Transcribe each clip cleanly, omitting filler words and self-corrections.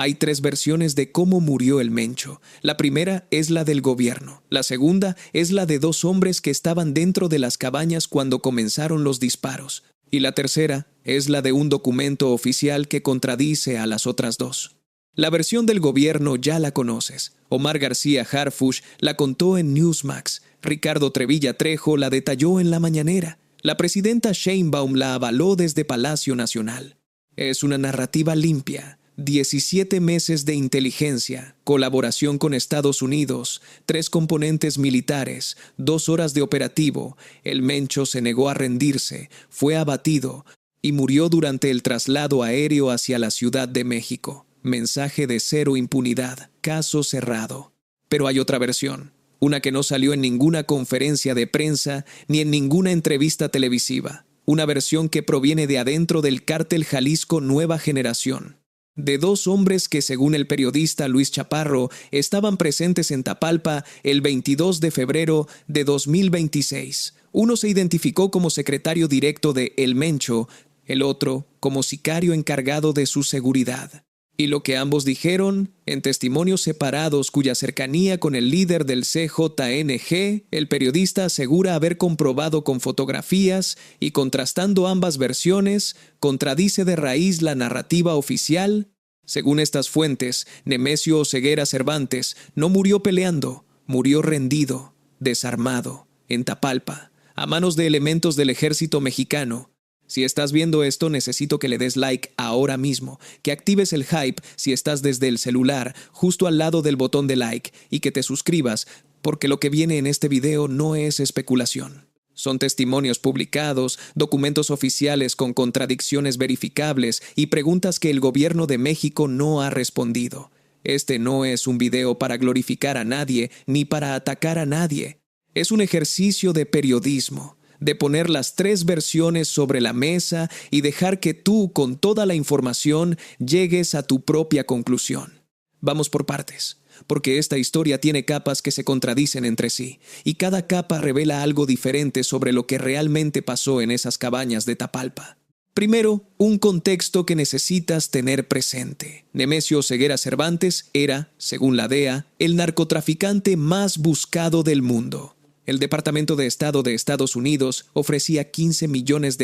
Hay tres versiones de cómo murió el Mencho. La primera es la del gobierno. La segunda es la de dos hombres que estaban dentro de las cabañas cuando comenzaron los disparos. Y la tercera es la de un documento oficial que contradice a las otras dos. La versión del gobierno ya la conoces. Omar García Harfuch la contó en Newsmax. Ricardo Trevilla Trejo la detalló en La Mañanera. La presidenta Sheinbaum la avaló desde Palacio Nacional. Es una narrativa limpia. 17 meses de inteligencia, colaboración con Estados Unidos, 3 componentes militares, 2 horas de operativo. El Mencho se negó a rendirse, fue abatido y murió durante el traslado aéreo hacia la Ciudad de México. Mensaje de cero impunidad, caso cerrado. Pero hay otra versión, una que no salió en ninguna conferencia de prensa ni en ninguna entrevista televisiva. Una versión que proviene de adentro del cártel Jalisco Nueva Generación. De 2 hombres que, según el periodista Luis Chaparro, estaban presentes en Tapalpa el 22 de febrero de 2026. Uno se identificó como secretario directo de El Mencho, el otro como sicario encargado de su seguridad. Y lo que ambos dijeron, en testimonios separados cuya cercanía con el líder del CJNG, el periodista asegura haber comprobado con fotografías y contrastando ambas versiones, contradice de raíz la narrativa oficial. Según estas fuentes, Nemesio Oseguera Cervantes no murió peleando, murió rendido, desarmado, en Tapalpa, a manos de elementos del ejército mexicano. Si estás viendo esto, necesito que le des like ahora mismo, que actives el hype si estás desde el celular, justo al lado del botón de like, y que te suscribas, porque lo que viene en este video no es especulación. Son testimonios publicados, documentos oficiales con contradicciones verificables y preguntas que el gobierno de México no ha respondido. Este no es un video para glorificar a nadie ni para atacar a nadie. Es un ejercicio de periodismo, de poner las 3 versiones sobre la mesa y dejar que tú, con toda la información, llegues a tu propia conclusión. Vamos por partes, porque esta historia tiene capas que se contradicen entre sí, y cada capa revela algo diferente sobre lo que realmente pasó en esas cabañas de Tapalpa. Primero, un contexto que necesitas tener presente. Nemesio Oseguera Cervantes era, según la DEA, el narcotraficante más buscado del mundo. El Departamento de Estado de Estados Unidos ofrecía $15 millones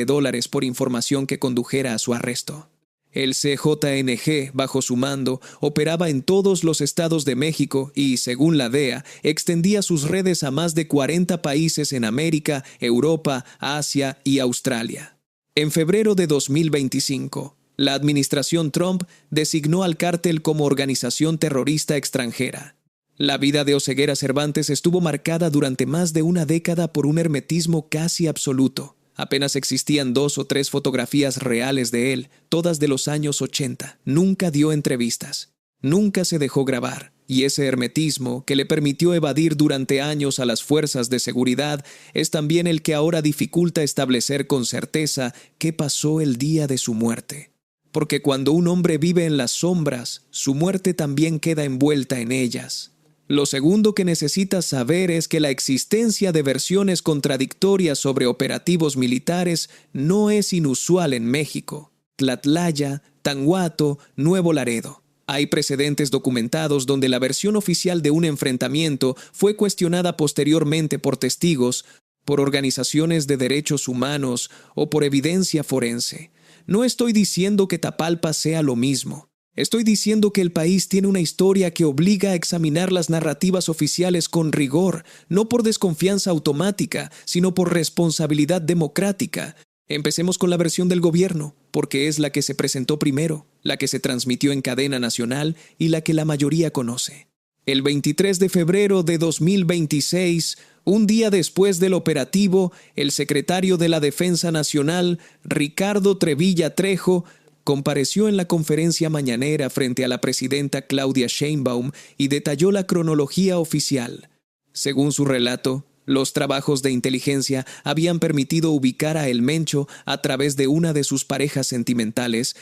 por información que condujera a su arresto. El CJNG, bajo su mando, operaba en todos los estados de México y, según la DEA, extendía sus redes a más de 40 países en América, Europa, Asia y Australia. En febrero de 2025, la administración Trump designó al cártel como organización terrorista extranjera. La vida de Oseguera Cervantes estuvo marcada durante más de una década por un hermetismo casi absoluto. Apenas existían 2 o 3 fotografías reales de él, todas de los años 80. Nunca dio entrevistas. Nunca se dejó grabar. Y ese hermetismo, que le permitió evadir durante años a las fuerzas de seguridad, es también el que ahora dificulta establecer con certeza qué pasó el día de su muerte. Porque cuando un hombre vive en las sombras, su muerte también queda envuelta en ellas. Lo segundo que necesitas saber es que la existencia de versiones contradictorias sobre operativos militares no es inusual en México. Tlatlaya, Tanguato, Nuevo Laredo. Hay precedentes documentados donde la versión oficial de un enfrentamiento fue cuestionada posteriormente por testigos, por organizaciones de derechos humanos o por evidencia forense. No estoy diciendo que Tapalpa sea lo mismo. Estoy diciendo que el país tiene una historia que obliga a examinar las narrativas oficiales con rigor, no por desconfianza automática, sino por responsabilidad democrática. Empecemos con la versión del gobierno, porque es la que se presentó primero, la que se transmitió en cadena nacional y la que la mayoría conoce. El 23 de febrero de 2026, un día después del operativo, el secretario de la Defensa Nacional, Ricardo Trevilla Trejo, compareció en la conferencia mañanera frente a la presidenta Claudia Sheinbaum y detalló la cronología oficial. Según su relato, los trabajos de inteligencia habían permitido ubicar a El Mencho a través de una de sus parejas sentimentales,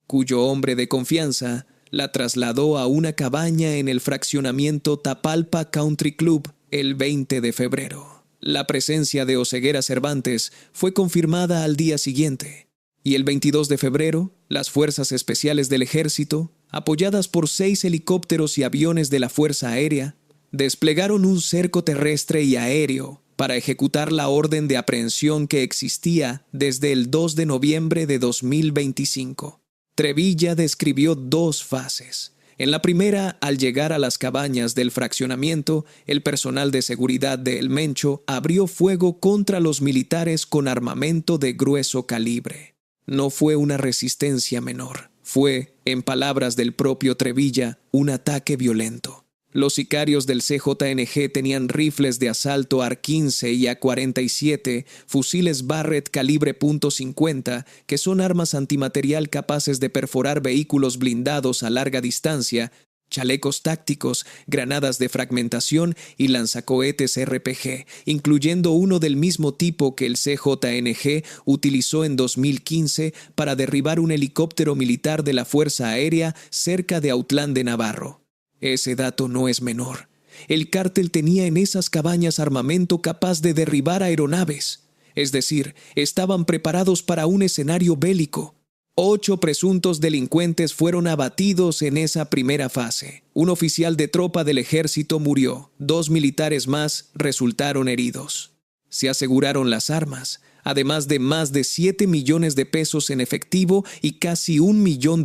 cuyo hombre de confianza la trasladó a una cabaña en el fraccionamiento Tapalpa Country Club el 20 de febrero. La presencia de Oseguera Cervantes fue confirmada al día siguiente. Y el 22 de febrero, las fuerzas especiales del ejército, apoyadas por 6 helicópteros y aviones de la Fuerza Aérea, desplegaron un cerco terrestre y aéreo para ejecutar la orden de aprehensión que existía desde el 2 de noviembre de 2025. Trevilla describió 2 fases. En la primera, al llegar a las cabañas del fraccionamiento, el personal de seguridad de El Mencho abrió fuego contra los militares con armamento de grueso calibre. No fue una resistencia menor. Fue, en palabras del propio Trevilla, un ataque violento. Los sicarios del CJNG tenían rifles de asalto AR-15 y A-47, fusiles Barrett calibre .50, que son armas antimaterial capaces de perforar vehículos blindados a larga distancia, chalecos tácticos, granadas de fragmentación y lanzacohetes RPG, incluyendo uno del mismo tipo que el CJNG utilizó en 2015 para derribar un helicóptero militar de la Fuerza Aérea cerca de Autlán de Navarro. Ese dato no es menor. El cártel tenía en esas cabañas armamento capaz de derribar aeronaves. Es decir, estaban preparados para un escenario bélico. 8 presuntos delincuentes fueron abatidos en esa primera fase. Un oficial de tropa del ejército murió. 2 militares más resultaron heridos. Se aseguraron las armas, además de más de 7 millones de pesos en efectivo y casi $1 millón.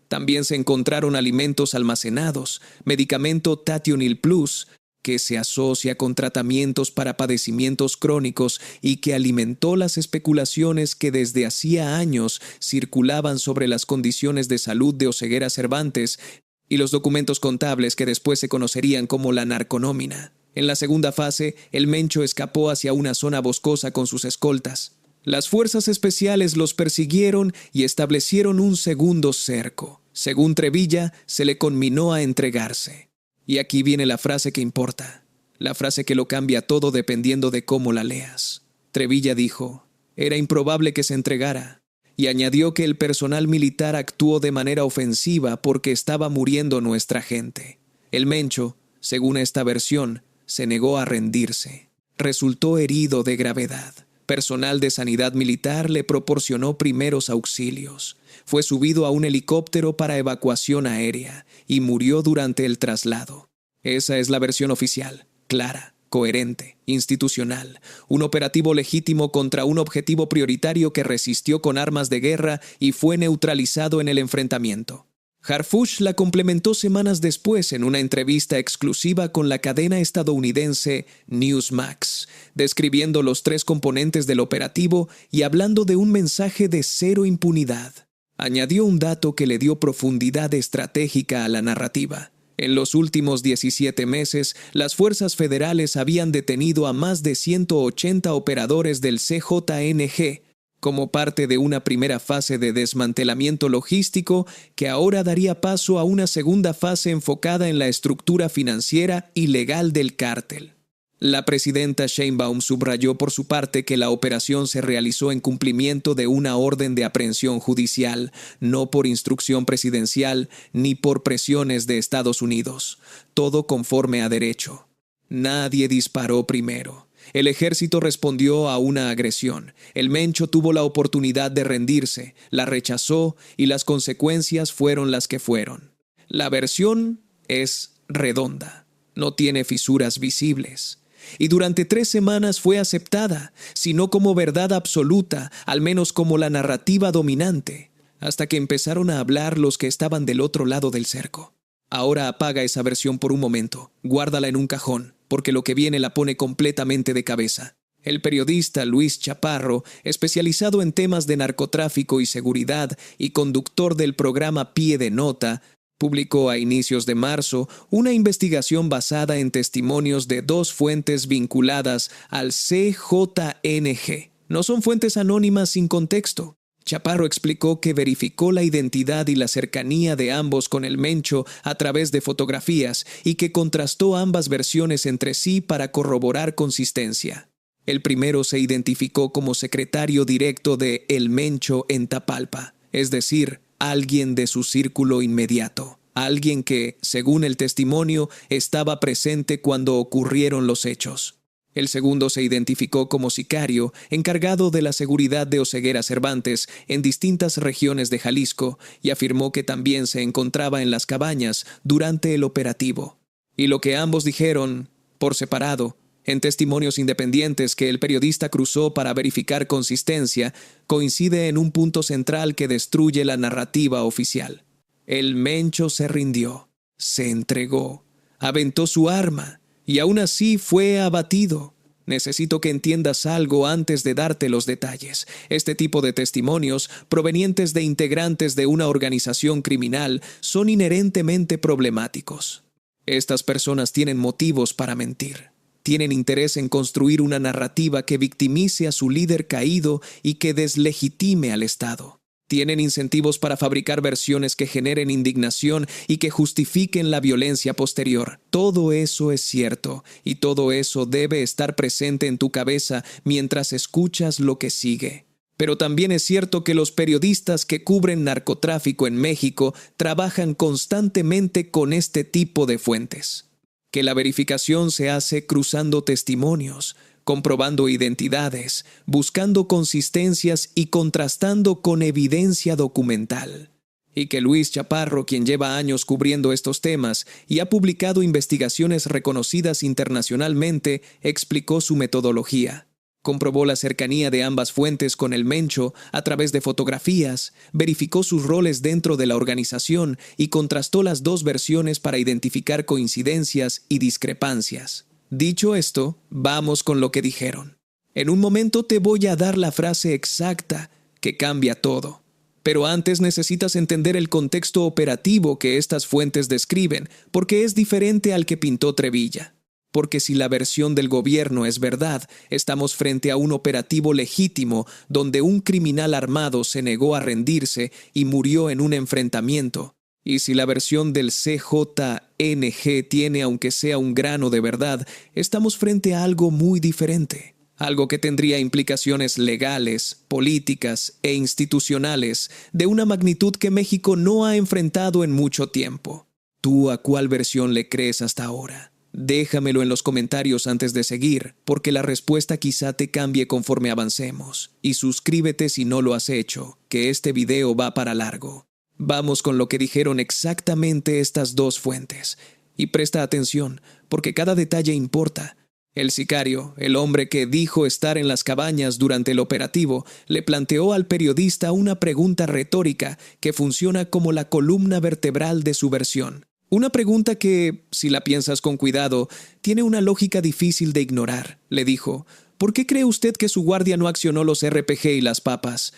También se encontraron alimentos almacenados, medicamento Tationil Plus, que se asocia con tratamientos para padecimientos crónicos y que alimentó las especulaciones que desde hacía años circulaban sobre las condiciones de salud de Oseguera Cervantes y los documentos contables que después se conocerían como la narconómina. En la segunda fase, El Mencho escapó hacia una zona boscosa con sus escoltas. Las fuerzas especiales los persiguieron y establecieron un segundo cerco. Según Trevilla, se le conminó a entregarse. Y aquí viene la frase que importa, la frase que lo cambia todo dependiendo de cómo la leas. Trevilla dijo, era improbable que se entregara, y añadió que el personal militar actuó de manera ofensiva porque estaba muriendo nuestra gente. El Mencho, según esta versión, se negó a rendirse. Resultó herido de gravedad. Personal de sanidad militar le proporcionó primeros auxilios. Fue subido a un helicóptero para evacuación aérea y murió durante el traslado. Esa es la versión oficial, clara, coherente, institucional. Un operativo legítimo contra un objetivo prioritario que resistió con armas de guerra y fue neutralizado en el enfrentamiento. Harfuch la complementó semanas después en una entrevista exclusiva con la cadena estadounidense Newsmax, describiendo los 3 componentes del operativo y hablando de un mensaje de cero impunidad. Añadió un dato que le dio profundidad estratégica a la narrativa. En los últimos 17 meses, las fuerzas federales habían detenido a más de 180 operadores del CJNG, como parte de una primera fase de desmantelamiento logístico que ahora daría paso a una segunda fase enfocada en la estructura financiera y legal del cártel. La presidenta Sheinbaum subrayó por su parte que la operación se realizó en cumplimiento de una orden de aprehensión judicial, no por instrucción presidencial ni por presiones de Estados Unidos. Todo conforme a derecho. Nadie disparó primero. El ejército respondió a una agresión. El Mencho tuvo la oportunidad de rendirse, la rechazó y las consecuencias fueron las que fueron. La versión es redonda, no tiene fisuras visibles. Y durante 3 semanas fue aceptada, si no como verdad absoluta, al menos como la narrativa dominante, hasta que empezaron a hablar los que estaban del otro lado del cerco. Ahora apaga esa versión por un momento, guárdala en un cajón, porque lo que viene la pone completamente de cabeza. El periodista Luis Chaparro, especializado en temas de narcotráfico y seguridad y conductor del programa Pie de Nota, publicó a inicios de marzo una investigación basada en testimonios de 2 fuentes vinculadas al CJNG. No son fuentes anónimas sin contexto. Chaparro explicó que verificó la identidad y la cercanía de ambos con el Mencho a través de fotografías y que contrastó ambas versiones entre sí para corroborar consistencia. El primero se identificó como secretario directo de El Mencho en Tapalpa, es decir, alguien de su círculo inmediato, alguien que, según el testimonio, estaba presente cuando ocurrieron los hechos. El segundo se identificó como sicario, encargado de la seguridad de Oseguera Cervantes en distintas regiones de Jalisco, y afirmó que también se encontraba en las cabañas durante el operativo. Y lo que ambos dijeron, por separado, en testimonios independientes que el periodista cruzó para verificar consistencia, coincide en un punto central que destruye la narrativa oficial. El Mencho se rindió, se entregó, aventó su arma, y aún así fue abatido. Necesito que entiendas algo antes de darte los detalles. Este tipo de testimonios, provenientes de integrantes de una organización criminal, son inherentemente problemáticos. Estas personas tienen motivos para mentir. Tienen interés en construir una narrativa que victimice a su líder caído y que deslegitime al Estado. Tienen incentivos para fabricar versiones que generen indignación y que justifiquen la violencia posterior. Todo eso es cierto, y todo eso debe estar presente en tu cabeza mientras escuchas lo que sigue. Pero también es cierto que los periodistas que cubren narcotráfico en México trabajan constantemente con este tipo de fuentes. Que la verificación se hace cruzando testimonios, comprobando identidades, buscando consistencias y contrastando con evidencia documental. Y que Luis Chaparro, quien lleva años cubriendo estos temas y ha publicado investigaciones reconocidas internacionalmente, explicó su metodología. Comprobó la cercanía de ambas fuentes con el Mencho a través de fotografías, verificó sus roles dentro de la organización y contrastó las dos versiones para identificar coincidencias y discrepancias. Dicho esto, vamos con lo que dijeron. En un momento te voy a dar la frase exacta que cambia todo. Pero antes necesitas entender el contexto operativo que estas fuentes describen, porque es diferente al que pintó Trevilla. Porque si la versión del gobierno es verdad, estamos frente a un operativo legítimo donde un criminal armado se negó a rendirse y murió en un enfrentamiento. Y si la versión del CJNG tiene aunque sea un grano de verdad, estamos frente a algo muy diferente. Algo que tendría implicaciones legales, políticas e institucionales de una magnitud que México no ha enfrentado en mucho tiempo. ¿Tú a cuál versión le crees hasta ahora? Déjamelo en los comentarios antes de seguir, porque la respuesta quizá te cambie conforme avancemos. Y suscríbete si no lo has hecho, que este video va para largo. Vamos con lo que dijeron exactamente estas dos fuentes. Y presta atención, porque cada detalle importa. El sicario, el hombre que dijo estar en las cabañas durante el operativo, le planteó al periodista una pregunta retórica que funciona como la columna vertebral de su versión. Una pregunta que, si la piensas con cuidado, tiene una lógica difícil de ignorar. Le dijo, ¿por qué cree usted que su guardia no accionó los RPG y las papas?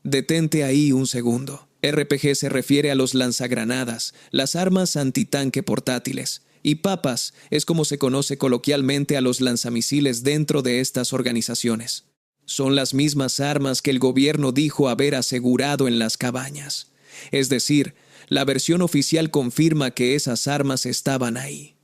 Detente ahí un segundo. RPG se refiere a los lanzagranadas, las armas antitanque portátiles. Y papas es como se conoce coloquialmente a los lanzamisiles dentro de estas organizaciones. Son las mismas armas que el gobierno dijo haber asegurado en las cabañas. Es decir, la versión oficial confirma que esas armas estaban ahí.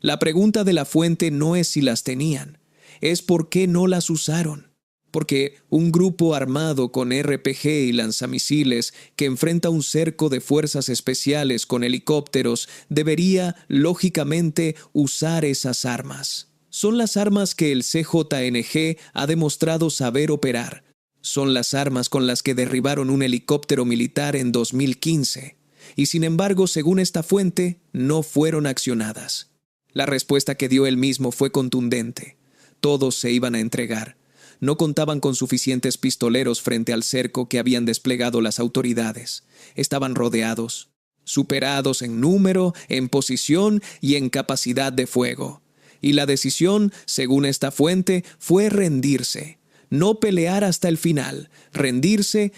La pregunta de la fuente no es si las tenían, es por qué no las usaron. Porque un grupo armado con RPG y lanzamisiles que enfrenta un cerco de fuerzas especiales con helicópteros debería, lógicamente, usar esas armas. Son las armas que el CJNG ha demostrado saber operar. Son las armas con las que derribaron un helicóptero militar en 2015. Y sin embargo, según esta fuente, no fueron accionadas. La respuesta que dio él mismo fue contundente. Todos se iban a entregar. No contaban con suficientes pistoleros frente al cerco que habían desplegado las autoridades. Estaban rodeados, superados en número, en posición y en capacidad de fuego. Y la decisión, según esta fuente, fue rendirse. No pelear hasta el final, rendirse.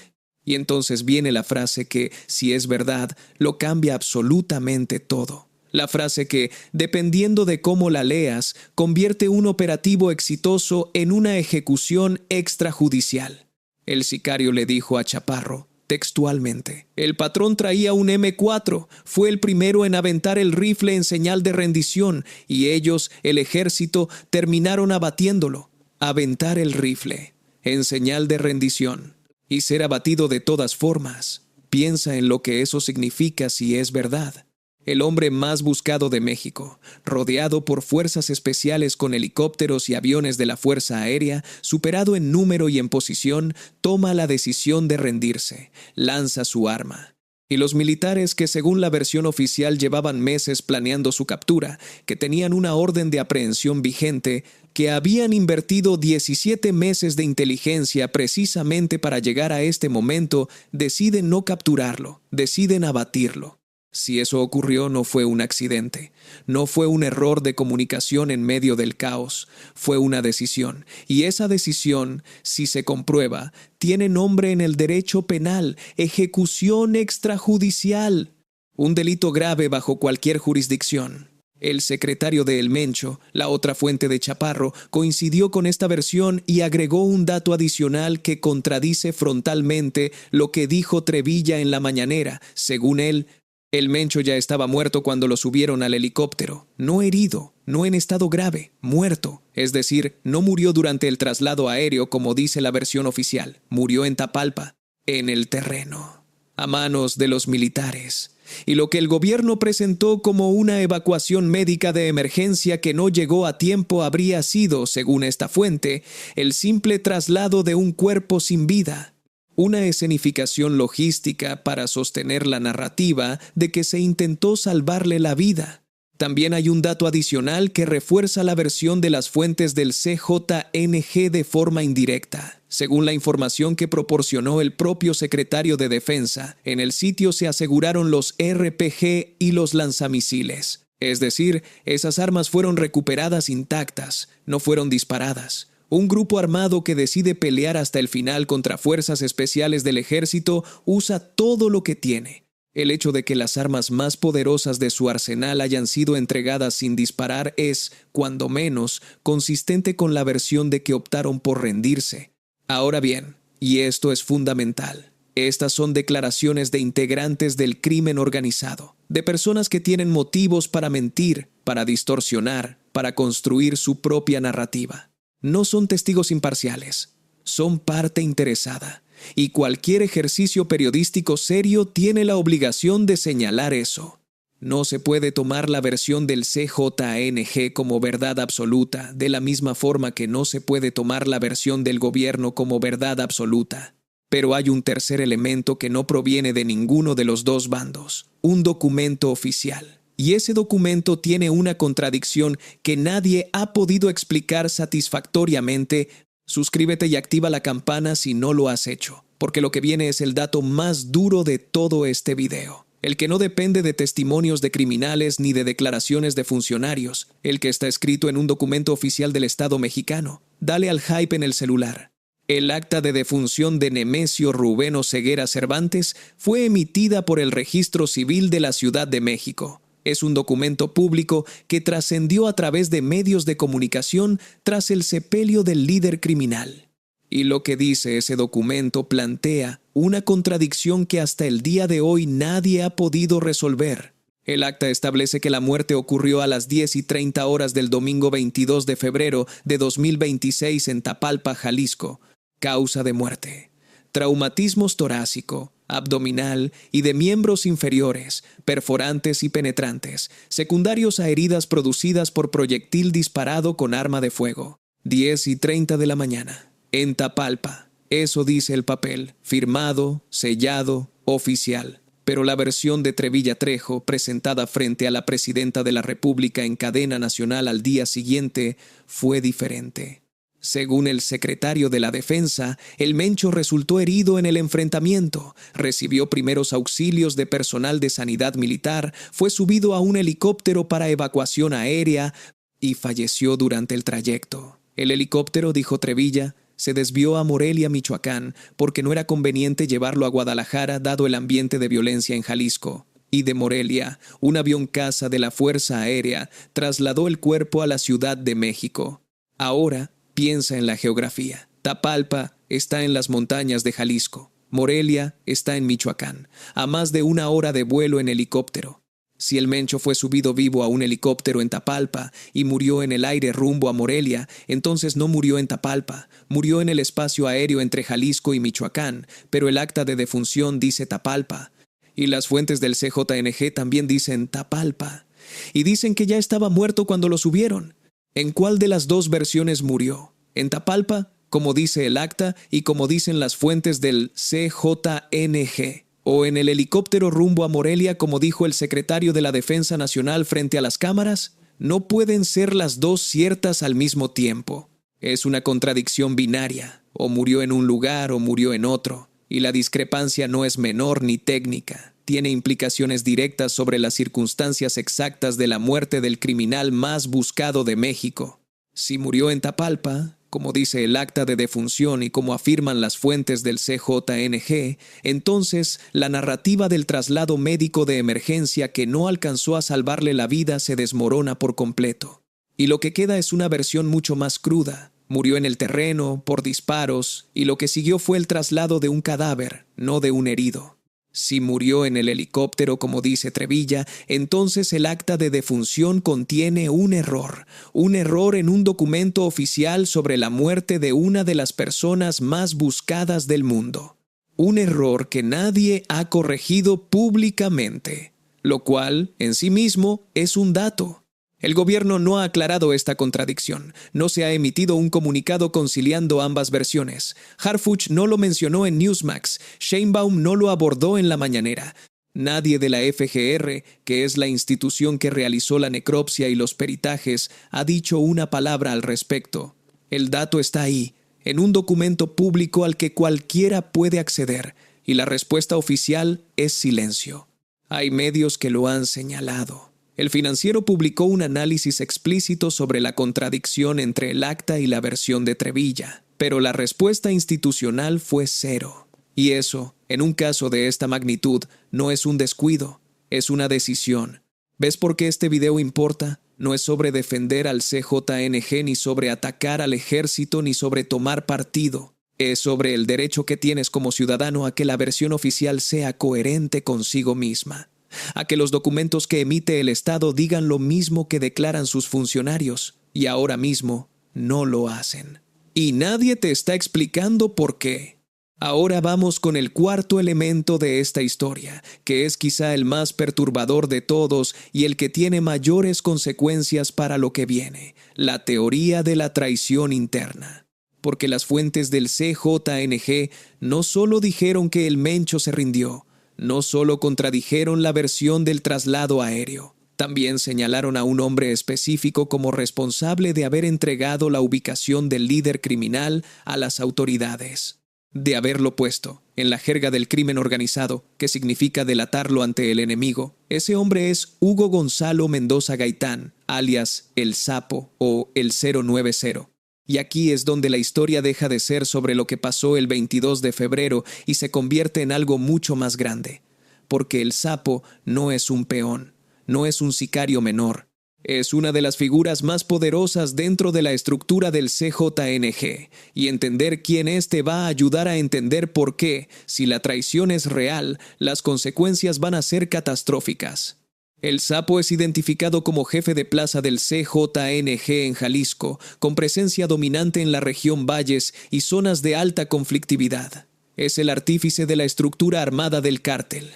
Y entonces viene la frase que, si es verdad, lo cambia absolutamente todo. La frase que, dependiendo de cómo la leas, convierte un operativo exitoso en una ejecución extrajudicial. El sicario le dijo a Chaparro, textualmente, el patrón traía un M4, fue el primero en aventar el rifle en señal de rendición, y ellos, el ejército, terminaron abatiéndolo. Aventar el rifle, en señal de rendición, y ser abatido de todas formas. Piensa en lo que eso significa si es verdad. el hombre más buscado de México, rodeado por fuerzas especiales con helicópteros y aviones de la Fuerza Aérea, superado en número y en posición, toma la decisión de rendirse, lanza su arma. Y los militares que según la versión oficial llevaban meses planeando su captura, que tenían una orden de aprehensión vigente, que habían invertido 17 meses de inteligencia precisamente para llegar a este momento, deciden no capturarlo, deciden abatirlo. Si eso ocurrió, no fue un accidente, no fue un error de comunicación en medio del caos, fue una decisión. Y esa decisión, si se comprueba, tiene nombre en el derecho penal: ejecución extrajudicial, un delito grave bajo cualquier jurisdicción. El secretario de El Mencho, la otra fuente de Chaparro, coincidió con esta versión y agregó un dato adicional que contradice frontalmente lo que dijo Trevilla en la mañanera. Según él, el Mencho ya estaba muerto cuando lo subieron al helicóptero. No herido, no en estado grave, muerto. Es decir, no murió durante el traslado aéreo como dice la versión oficial. Murió en Tapalpa, en el terreno, a manos de los militares. Y lo que el gobierno presentó como una evacuación médica de emergencia que no llegó a tiempo habría sido, según esta fuente, el simple traslado de un cuerpo sin vida. Una escenificación logística para sostener la narrativa de que se intentó salvarle la vida. También hay un dato adicional que refuerza la versión de las fuentes del CJNG de forma indirecta. Según la información que proporcionó el propio secretario de Defensa, en el sitio se aseguraron los RPG y los lanzamisiles. Es decir, esas armas fueron recuperadas intactas, no fueron disparadas. Un grupo armado que decide pelear hasta el final contra fuerzas especiales del ejército usa todo lo que tiene. El hecho de que las armas más poderosas de su arsenal hayan sido entregadas sin disparar es, cuando menos, consistente con la versión de que optaron por rendirse. Ahora bien, y esto es fundamental, estas son declaraciones de integrantes del crimen organizado, de personas que tienen motivos para mentir, para distorsionar, para construir su propia narrativa. No son testigos imparciales, son parte interesada, y cualquier ejercicio periodístico serio tiene la obligación de señalar eso. No se puede tomar la versión del CJNG como verdad absoluta, de la misma forma que no se puede tomar la versión del gobierno como verdad absoluta. Pero hay un tercer elemento que no proviene de ninguno de los dos bandos, un documento oficial. Y ese documento tiene una contradicción que nadie ha podido explicar satisfactoriamente. Suscríbete y activa la campana si no lo has hecho, porque lo que viene es el dato más duro de todo este video. El que no depende de testimonios de criminales ni de declaraciones de funcionarios, el que está escrito en un documento oficial del Estado mexicano. Dale al hype en el celular. El acta de defunción de Nemesio Rubén Ceguera Cervantes fue emitida por el Registro Civil de la Ciudad de México. Es un documento público que trascendió a través de medios de comunicación tras el sepelio del líder criminal. Y lo que dice ese documento plantea una contradicción que hasta el día de hoy nadie ha podido resolver. El acta establece que la muerte ocurrió a las 10:30 horas del domingo 22 de febrero de 2026 en Tapalpa, Jalisco. Causa de muerte: traumatismos torácico, abdominal y de miembros inferiores, perforantes y penetrantes, secundarios a heridas producidas por proyectil disparado con arma de fuego. 10:30 de la mañana, en Tapalpa. Eso dice el papel, firmado, sellado, oficial. Pero la versión de Trevilla Trejo, presentada frente a la presidenta de la República en cadena nacional al día siguiente, fue diferente. Según el secretario de la Defensa, el Mencho resultó herido en el enfrentamiento, recibió primeros auxilios de personal de sanidad militar, fue subido a un helicóptero para evacuación aérea y falleció durante el trayecto. El helicóptero, dijo Trevilla, se desvió a Morelia, Michoacán, porque no era conveniente llevarlo a Guadalajara dado el ambiente de violencia en Jalisco. Y de Morelia, un avión caza de la Fuerza Aérea trasladó el cuerpo a la Ciudad de México. Ahora, piensa en la geografía. Tapalpa está en las montañas de Jalisco. Morelia está en Michoacán, a más de 1 hora de vuelo en helicóptero. Si el Mencho fue subido vivo a un helicóptero en Tapalpa y murió en el aire rumbo a Morelia, entonces no murió en Tapalpa, murió en el espacio aéreo entre Jalisco y Michoacán, pero el acta de defunción dice Tapalpa. Y las fuentes del CJNG también dicen Tapalpa. Y dicen que ya estaba muerto cuando lo subieron. ¿En cuál de las dos versiones murió? ¿En Tapalpa, como dice el acta y como dicen las fuentes del CJNG? ¿O en el helicóptero rumbo a Morelia, como dijo el secretario de la Defensa Nacional frente a las cámaras? No pueden ser las dos ciertas al mismo tiempo. Es una contradicción binaria. O murió en un lugar o murió en otro. Y la discrepancia no es menor ni técnica. Tiene implicaciones directas sobre las circunstancias exactas de la muerte del criminal más buscado de México. Si murió en Tapalpa, como dice el acta de defunción y como afirman las fuentes del CJNG, entonces la narrativa del traslado médico de emergencia que no alcanzó a salvarle la vida se desmorona por completo. Y lo que queda es una versión mucho más cruda. Murió en el terreno, por disparos, y lo que siguió fue el traslado de un cadáver, no de un herido. Si murió en el helicóptero, como dice Trevilla, entonces el acta de defunción contiene un error en un documento oficial sobre la muerte de una de las personas más buscadas del mundo. Un error que nadie ha corregido públicamente, lo cual, en sí mismo, es un dato. El gobierno no ha aclarado esta contradicción. No se ha emitido un comunicado conciliando ambas versiones. Harfuch no lo mencionó en Newsmax. Sheinbaum no lo abordó en la mañanera. Nadie de la FGR, que es la institución que realizó la necropsia y los peritajes, ha dicho una palabra al respecto. El dato está ahí, en un documento público al que cualquiera puede acceder, y la respuesta oficial es silencio. Hay medios que lo han señalado. El Financiero publicó un análisis explícito sobre la contradicción entre el acta y la versión de Trevilla, pero la respuesta institucional fue cero. Y eso, en un caso de esta magnitud, no es un descuido, es una decisión. ¿Ves por qué este video importa? No es sobre defender al CJNG, ni sobre atacar al ejército, ni sobre tomar partido. Es sobre el derecho que tienes como ciudadano a que la versión oficial sea coherente consigo misma. A que los documentos que emite el Estado digan lo mismo que declaran sus funcionarios, y ahora mismo no lo hacen. Y nadie te está explicando por qué. Ahora vamos con el cuarto elemento de esta historia, que es quizá el más perturbador de todos y el que tiene mayores consecuencias para lo que viene, la teoría de la traición interna. Porque las fuentes del CJNG no solo dijeron que el Mencho se rindió, no solo contradijeron la versión del traslado aéreo, también señalaron a un hombre específico como responsable de haber entregado la ubicación del líder criminal a las autoridades, de haberlo puesto, en la jerga del crimen organizado, que significa delatarlo ante el enemigo. Ese hombre es Hugo Gonzalo Mendoza Gaitán, alias El Sapo o el 090. Y aquí es donde la historia deja de ser sobre lo que pasó el 22 de febrero y se convierte en algo mucho más grande. Porque el Sapo no es un peón, no es un sicario menor. Es una de las figuras más poderosas dentro de la estructura del CJNG. Y entender quién es te va a ayudar a entender por qué, si la traición es real, las consecuencias van a ser catastróficas. El Sapo es identificado como jefe de plaza del CJNG en Jalisco, con presencia dominante en la región Valles y zonas de alta conflictividad. Es el artífice de la estructura armada del cártel.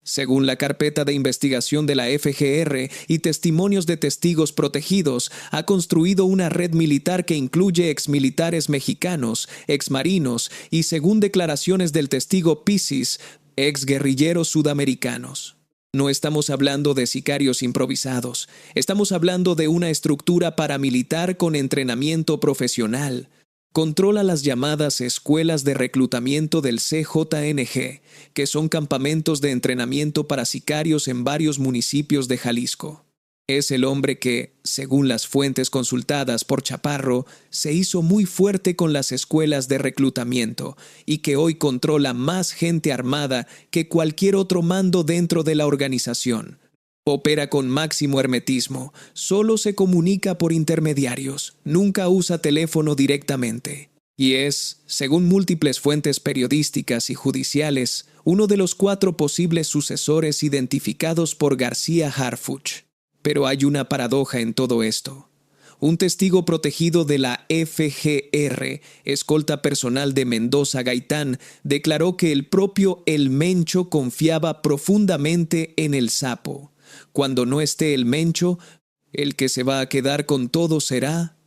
Según la carpeta de investigación de la FGR y testimonios de testigos protegidos, ha construido una red militar que incluye exmilitares mexicanos, exmarinos y, según declaraciones del testigo Pisis, exguerrilleros sudamericanos. No estamos hablando de sicarios improvisados, estamos hablando de una estructura paramilitar con entrenamiento profesional. Controla las llamadas escuelas de reclutamiento del CJNG, que son campamentos de entrenamiento para sicarios en varios municipios de Jalisco. Es el hombre que, según las fuentes consultadas por Chaparro, se hizo muy fuerte con las escuelas de reclutamiento y que hoy controla más gente armada que cualquier otro mando dentro de la organización. Opera con máximo hermetismo, solo se comunica por intermediarios, nunca usa teléfono directamente. Y es, según múltiples fuentes periodísticas y judiciales, uno de los 4 posibles sucesores identificados por García Harfuch. Pero hay una paradoja en todo esto. Un testigo protegido de la FGR, escolta personal de Mendoza Gaitán, declaró que el propio El Mencho confiaba profundamente en el sapo. Cuando no esté el Mencho, el que se va a quedar con todo será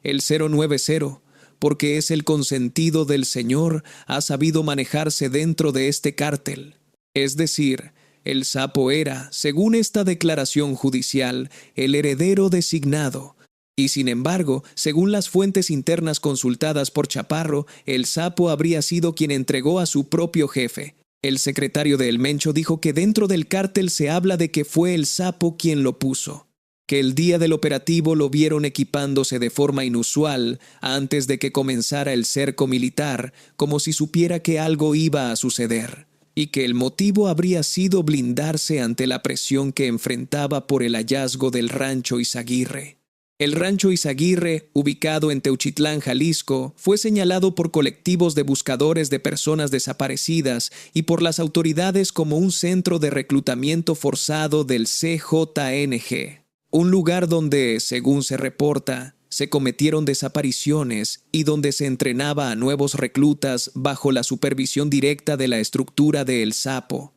el 090, porque es el consentido del Señor, ha sabido manejarse dentro de este cártel. Es decir, el sapo era, según esta declaración judicial, el heredero designado. Y sin embargo, según las fuentes internas consultadas por Chaparro, el sapo habría sido quien entregó a su propio jefe. El secretario de El Mencho dijo que dentro del cártel se habla de que fue el sapo quien lo puso, que el día del operativo lo vieron equipándose de forma inusual antes de que comenzara el cerco militar, como si supiera que algo iba a suceder, y que el motivo habría sido blindarse ante la presión que enfrentaba por el hallazgo del rancho Izaguirre. El rancho Izaguirre, ubicado en Teuchitlán, Jalisco, fue señalado por colectivos de buscadores de personas desaparecidas y por las autoridades como un centro de reclutamiento forzado del CJNG, un lugar donde, según se reporta, se cometieron desapariciones y donde se entrenaba a nuevos reclutas bajo la supervisión directa de la estructura de El Sapo.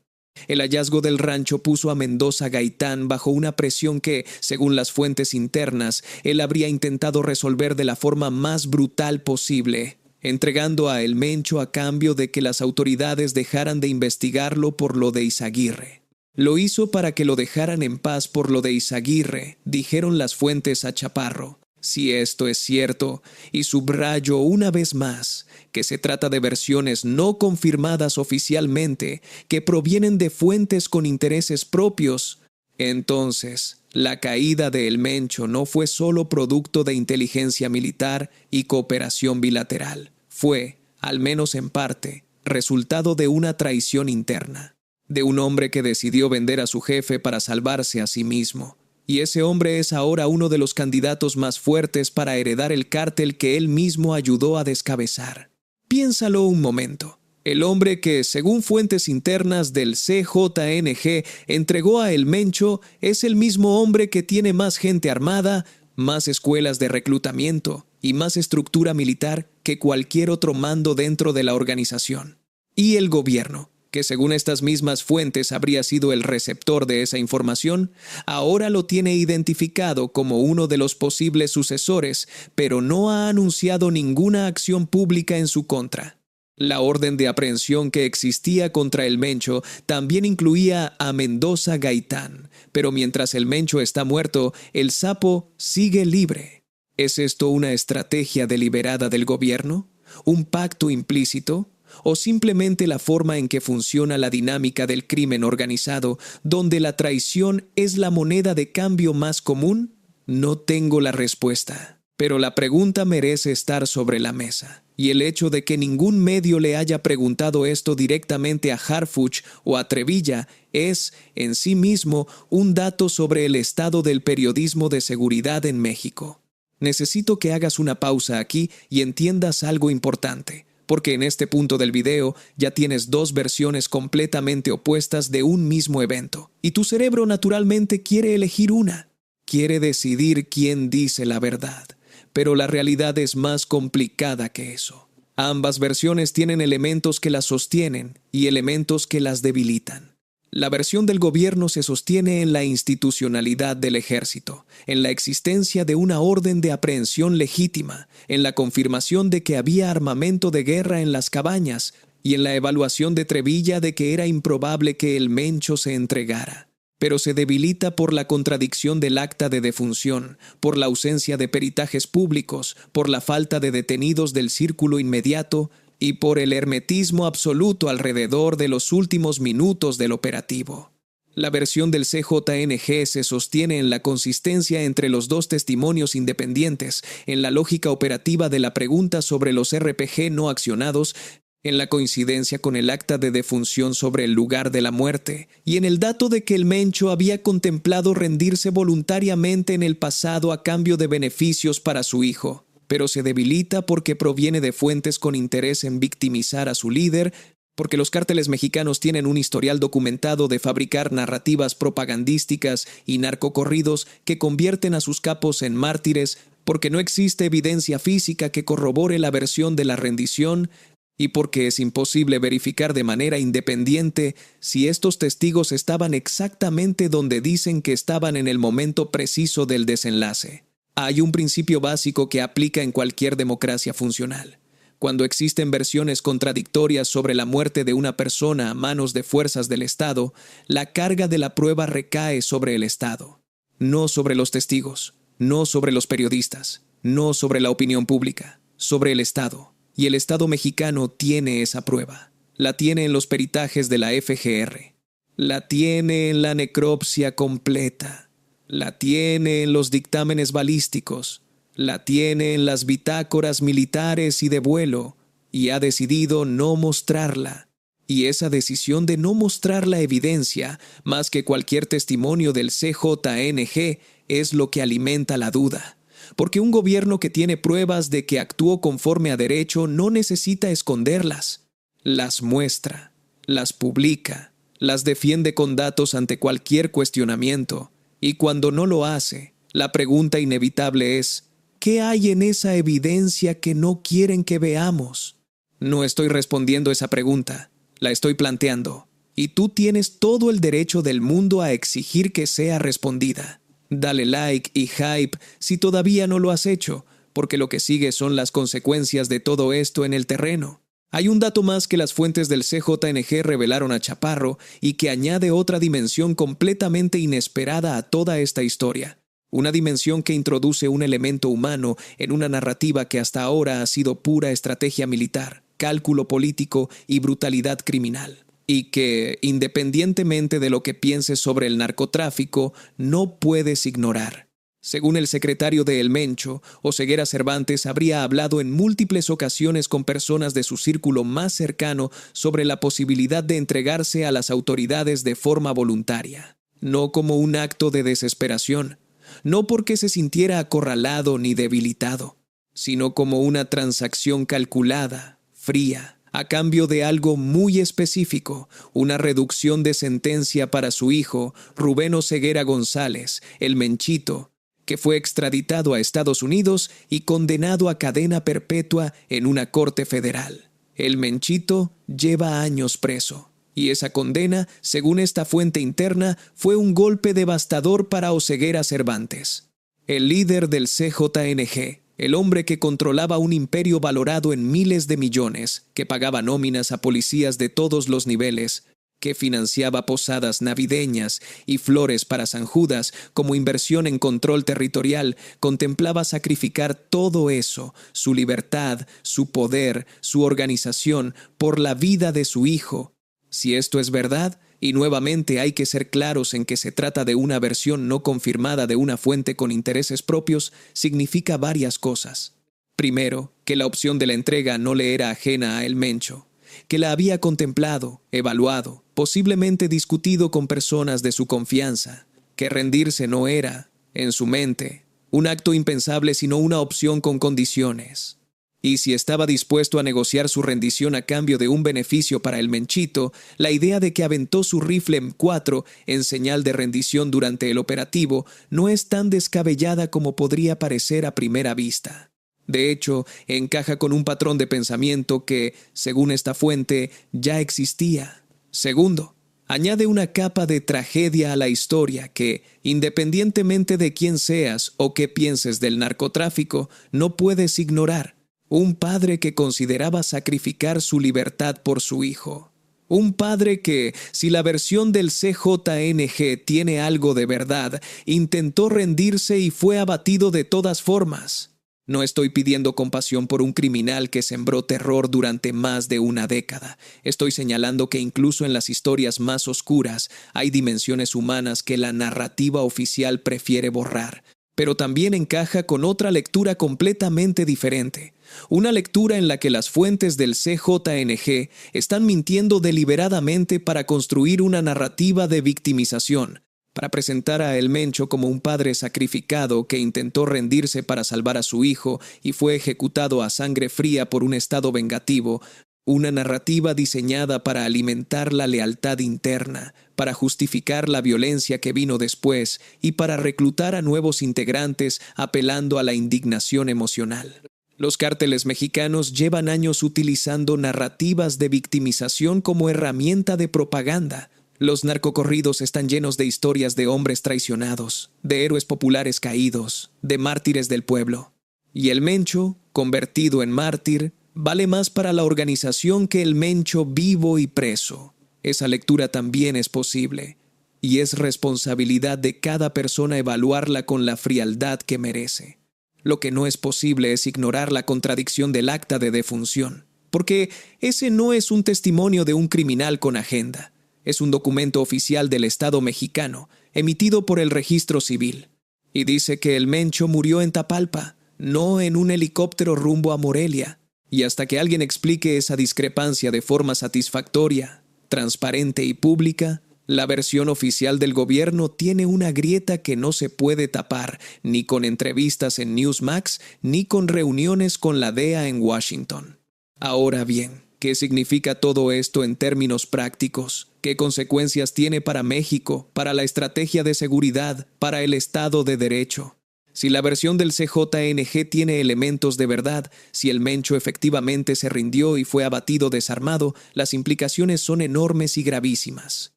El hallazgo del rancho puso a Mendoza Gaitán bajo una presión que, según las fuentes internas, él habría intentado resolver de la forma más brutal posible, entregando a El Mencho a cambio de que las autoridades dejaran de investigarlo por lo de Izaguirre. Lo hizo para que lo dejaran en paz por lo de Izaguirre, dijeron las fuentes a Chaparro. Si esto es cierto, y subrayo una vez más que se trata de versiones no confirmadas oficialmente que provienen de fuentes con intereses propios, entonces la caída de El Mencho no fue solo producto de inteligencia militar y cooperación bilateral. Fue, al menos en parte, resultado de una traición interna, de un hombre que decidió vender a su jefe para salvarse a sí mismo. Y ese hombre es ahora uno de los candidatos más fuertes para heredar el cártel que él mismo ayudó a descabezar. Piénsalo un momento. El hombre que, según fuentes internas del CJNG, entregó a El Mencho es el mismo hombre que tiene más gente armada, más escuelas de reclutamiento y más estructura militar que cualquier otro mando dentro de la organización. Y el gobierno, que según estas mismas fuentes habría sido el receptor de esa información, ahora lo tiene identificado como uno de los posibles sucesores, pero no ha anunciado ninguna acción pública en su contra. La orden de aprehensión que existía contra El Mencho también incluía a Mendoza Gaitán, pero mientras El Mencho está muerto, el sapo sigue libre. ¿Es esto una estrategia deliberada del gobierno? ¿Un pacto implícito? ¿O simplemente la forma en que funciona la dinámica del crimen organizado, donde la traición es la moneda de cambio más común? No tengo la respuesta, pero la pregunta merece estar sobre la mesa. Y el hecho de que ningún medio le haya preguntado esto directamente a Harfuch o a Trevilla es, en sí mismo, un dato sobre el estado del periodismo de seguridad en México. Necesito que hagas una pausa aquí y entiendas algo importante, porque en este punto del video ya tienes dos versiones completamente opuestas de un mismo evento, y tu cerebro naturalmente quiere elegir una. Quiere decidir quién dice la verdad, pero la realidad es más complicada que eso. Ambas versiones tienen elementos que las sostienen y elementos que las debilitan. La versión del gobierno se sostiene en la institucionalidad del ejército, en la existencia de una orden de aprehensión legítima, en la confirmación de que había armamento de guerra en las cabañas y en la evaluación de Trevilla de que era improbable que El Mencho se entregara. Pero se debilita por la contradicción del acta de defunción, por la ausencia de peritajes públicos, por la falta de detenidos del círculo inmediato y por el hermetismo absoluto alrededor de los últimos minutos del operativo. La versión del CJNG se sostiene en la consistencia entre los dos testimonios independientes, en la lógica operativa de la pregunta sobre los RPG no accionados, en la coincidencia con el acta de defunción sobre el lugar de la muerte, y en el dato de que El Mencho había contemplado rendirse voluntariamente en el pasado a cambio de beneficios para su hijo, pero se debilita porque proviene de fuentes con interés en victimizar a su líder, porque los cárteles mexicanos tienen un historial documentado de fabricar narrativas propagandísticas y narcocorridos que convierten a sus capos en mártires, porque no existe evidencia física que corrobore la versión de la rendición y porque es imposible verificar de manera independiente si estos testigos estaban exactamente donde dicen que estaban en el momento preciso del desenlace. Hay un principio básico que aplica en cualquier democracia funcional. Cuando existen versiones contradictorias sobre la muerte de una persona a manos de fuerzas del Estado, la carga de la prueba recae sobre el Estado, no sobre los testigos, no sobre los periodistas, no sobre la opinión pública, sobre el Estado. Y el Estado mexicano tiene esa prueba. La tiene en los peritajes de la FGR. La tiene en la necropsia completa. La tiene en los dictámenes balísticos. La tiene en las bitácoras militares y de vuelo. Y ha decidido no mostrarla. Y esa decisión de no mostrar la evidencia, más que cualquier testimonio del CJNG, es lo que alimenta la duda. Porque un gobierno que tiene pruebas de que actuó conforme a derecho no necesita esconderlas. Las muestra, las publica, las defiende con datos ante cualquier cuestionamiento. Y cuando no lo hace, la pregunta inevitable es, ¿qué hay en esa evidencia que no quieren que veamos? No estoy respondiendo esa pregunta, la estoy planteando. Y tú tienes todo el derecho del mundo a exigir que sea respondida. Dale like y hype si todavía no lo has hecho, porque lo que sigue son las consecuencias de todo esto en el terreno. Hay un dato más que las fuentes del CJNG revelaron a Chaparro y que añade otra dimensión completamente inesperada a toda esta historia. Una dimensión que introduce un elemento humano en una narrativa que hasta ahora ha sido pura estrategia militar, cálculo político y brutalidad criminal. Y que, independientemente de lo que pienses sobre el narcotráfico, no puedes ignorar. Según el secretario de El Mencho, Oseguera Cervantes habría hablado en múltiples ocasiones con personas de su círculo más cercano sobre la posibilidad de entregarse a las autoridades de forma voluntaria, no como un acto de desesperación, no porque se sintiera acorralado ni debilitado, sino como una transacción calculada, fría, a cambio de algo muy específico, una reducción de sentencia para su hijo, Rubén Oseguera González, el Menchito, que fue extraditado a Estados Unidos y condenado a cadena perpetua en una corte federal. El Menchito lleva años preso, y esa condena, según esta fuente interna, fue un golpe devastador para Oseguera Cervantes, el líder del CJNG. El hombre que controlaba un imperio valorado en miles de millones, que pagaba nóminas a policías de todos los niveles, que financiaba posadas navideñas y flores para San Judas como inversión en control territorial, contemplaba sacrificar todo eso, su libertad, su poder, su organización, por la vida de su hijo. Si esto es verdad, y nuevamente hay que ser claros en que se trata de una versión no confirmada de una fuente con intereses propios, significa varias cosas. Primero, que la opción de la entrega no le era ajena a El Mencho, que la había contemplado, evaluado, posiblemente discutido con personas de su confianza, que rendirse no era, en su mente, un acto impensable sino una opción con condiciones. Y si estaba dispuesto a negociar su rendición a cambio de un beneficio para el Menchito, la idea de que aventó su rifle M4 en señal de rendición durante el operativo no es tan descabellada como podría parecer a primera vista. De hecho, encaja con un patrón de pensamiento que, según esta fuente, ya existía. Segundo, añade una capa de tragedia a la historia que, independientemente de quién seas o qué pienses del narcotráfico, no puedes ignorar. Un padre que consideraba sacrificar su libertad por su hijo. Un padre que, si la versión del CJNG tiene algo de verdad, intentó rendirse y fue abatido de todas formas. No estoy pidiendo compasión por un criminal que sembró terror durante más de una década. Estoy señalando que incluso en las historias más oscuras hay dimensiones humanas que la narrativa oficial prefiere borrar. Pero también encaja con otra lectura completamente diferente. Una lectura en la que las fuentes del CJNG están mintiendo deliberadamente para construir una narrativa de victimización, para presentar a El Mencho como un padre sacrificado que intentó rendirse para salvar a su hijo y fue ejecutado a sangre fría por un estado vengativo, Una narrativa diseñada para alimentar la lealtad interna, para justificar la violencia que vino después y para reclutar a nuevos integrantes apelando a la indignación emocional. Los cárteles mexicanos llevan años utilizando narrativas de victimización como herramienta de propaganda. Los narcocorridos están llenos de historias de hombres traicionados, de héroes populares caídos, de mártires del pueblo. Y el Mencho, convertido en mártir, vale más para la organización que el Mencho vivo y preso. Esa lectura también es posible, y es responsabilidad de cada persona evaluarla con la frialdad que merece. Lo que no es posible es ignorar la contradicción del acta de defunción, porque ese no es un testimonio de un criminal con agenda. Es un documento oficial del Estado mexicano, emitido por el Registro Civil. Y dice que el Mencho murió en Tapalpa, no en un helicóptero rumbo a Morelia. Y hasta que alguien explique esa discrepancia de forma satisfactoria, transparente y pública, la versión oficial del gobierno tiene una grieta que no se puede tapar ni con entrevistas en Newsmax ni con reuniones con la DEA en Washington. Ahora bien, ¿qué significa todo esto en términos prácticos? ¿Qué consecuencias tiene para México, para la estrategia de seguridad, para el Estado de Derecho? Si la versión del CJNG tiene elementos de verdad, si el Mencho efectivamente se rindió y fue abatido desarmado, las implicaciones son enormes y gravísimas.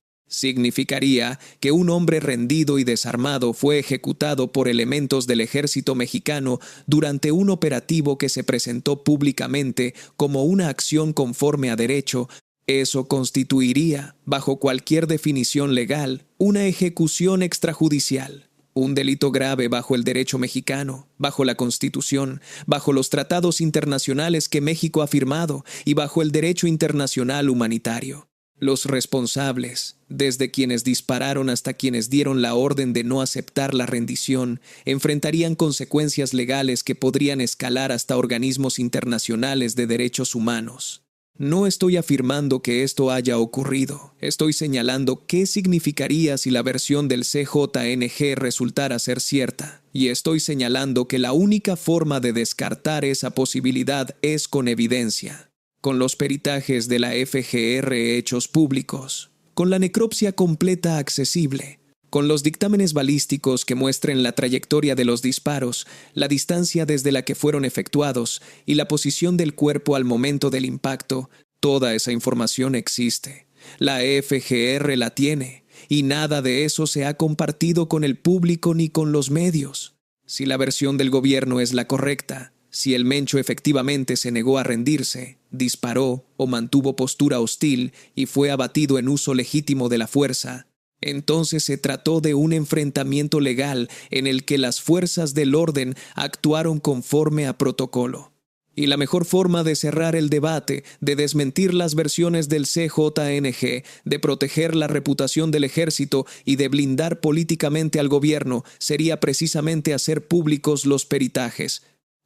Significaría que un hombre rendido y desarmado fue ejecutado por elementos del ejército mexicano durante un operativo que se presentó públicamente como una acción conforme a derecho. Eso constituiría, bajo cualquier definición legal, una ejecución extrajudicial. Un delito grave bajo el derecho mexicano, bajo la Constitución, bajo los tratados internacionales que México ha firmado y bajo el derecho internacional humanitario. Los responsables, desde quienes dispararon hasta quienes dieron la orden de no aceptar la rendición, enfrentarían consecuencias legales que podrían escalar hasta organismos internacionales de derechos humanos. No estoy afirmando que esto haya ocurrido, estoy señalando qué significaría si la versión del CJNG resultara ser cierta, y estoy señalando que la única forma de descartar esa posibilidad es con evidencia, con los peritajes de la FGR hechos públicos, con la necropsia completa accesible, con los dictámenes balísticos que muestren la trayectoria de los disparos, la distancia desde la que fueron efectuados y la posición del cuerpo al momento del impacto. Toda esa información existe. La FGR la tiene, y nada de eso se ha compartido con el público ni con los medios. Si la versión del gobierno es la correcta, si el Mencho efectivamente se negó a rendirse, disparó o mantuvo postura hostil y fue abatido en uso legítimo de la fuerza, entonces se trató de un enfrentamiento legal en el que las fuerzas del orden actuaron conforme a protocolo. Y la mejor forma de cerrar el debate, de desmentir las versiones del CJNG, de proteger la reputación del ejército y de blindar políticamente al gobierno, sería precisamente hacer públicos los peritajes,